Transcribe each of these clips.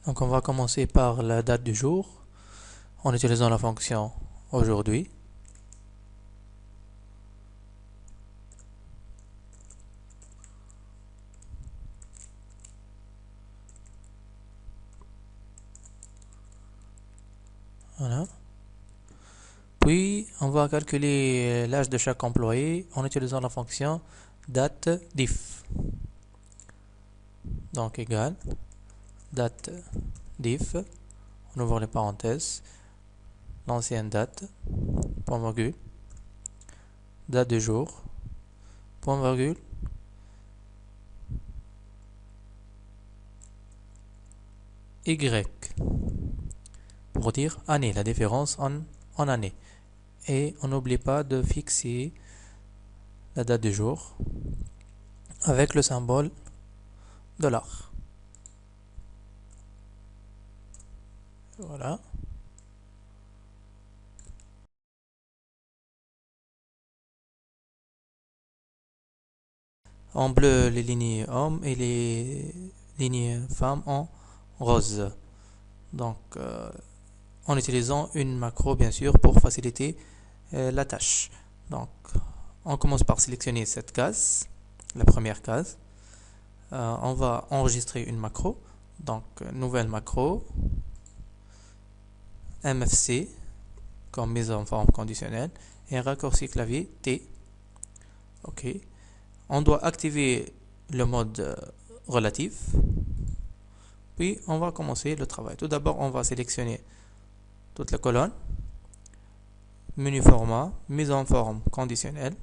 Donc on va commencer par la date du jour en utilisant la fonction aujourd'hui. Voilà. Puis on va calculer l'âge de chaque employé en utilisant la fonction date diff. Donc égal date diff, on ouvre les parenthèses, l'ancienne date, point virgule, date du jour, point virgule, y, pour dire année, la différence en année. Et on n'oublie pas de fixer la date du jour avec le symbole $. Voilà. En bleu, les lignes hommes et les lignes femmes en rose. Donc, en utilisant une macro, bien sûr, pour faciliter la tâche. Donc, on commence par sélectionner cette case, la première case. On va enregistrer une macro. Donc, nouvelle macro, MFC, comme mise en forme conditionnelle, et un raccourci clavier T. OK. On doit activer le mode relatif. Puis, on va commencer le travail. Tout d'abord, on va sélectionner toute la colonne, menu format, mise en forme conditionnelle.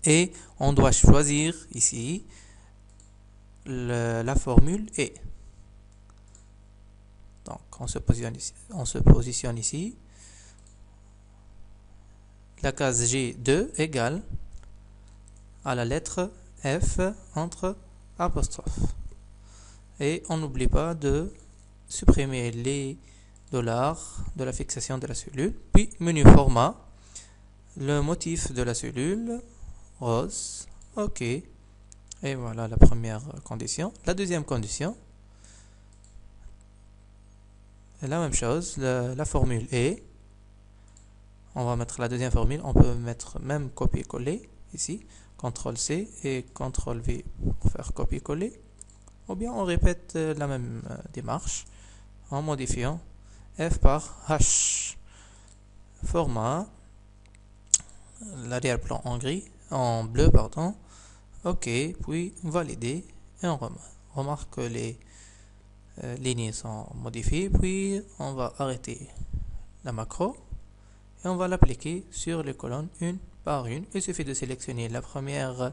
Et on doit choisir ici la formule et. Donc, on se positionne ici. La case G2 égale à la lettre F entre apostrophes. Et on n'oublie pas de supprimer les dollars de la fixation de la cellule. Puis, menu format, le motif de la cellule, rose, OK. Et voilà la première condition. La deuxième condition, la même chose, la formule est. On va mettre la deuxième formule, on peut mettre même copier-coller ici, CTRL-C et CTRL-V pour faire copier-coller. Ou bien on répète la même démarche en modifiant F par H. Format, l'arrière-plan en gris, en bleu, pardon. OK, puis valider et on remarque que les lignes sont modifiées. Puis on va arrêter la macro et on va l'appliquer sur les colonnes une par une. Il suffit de sélectionner la première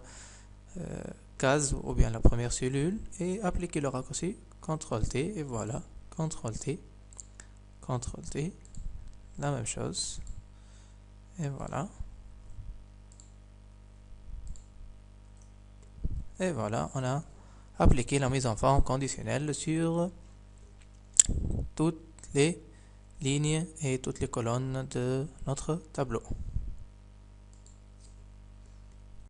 case ou bien la première cellule et appliquer le raccourci CTRL-T et voilà, CTRL-T, CTRL-T, la même chose et voilà. Et voilà, on a appliqué la mise en forme conditionnelle sur toutes les lignes et toutes les colonnes de notre tableau.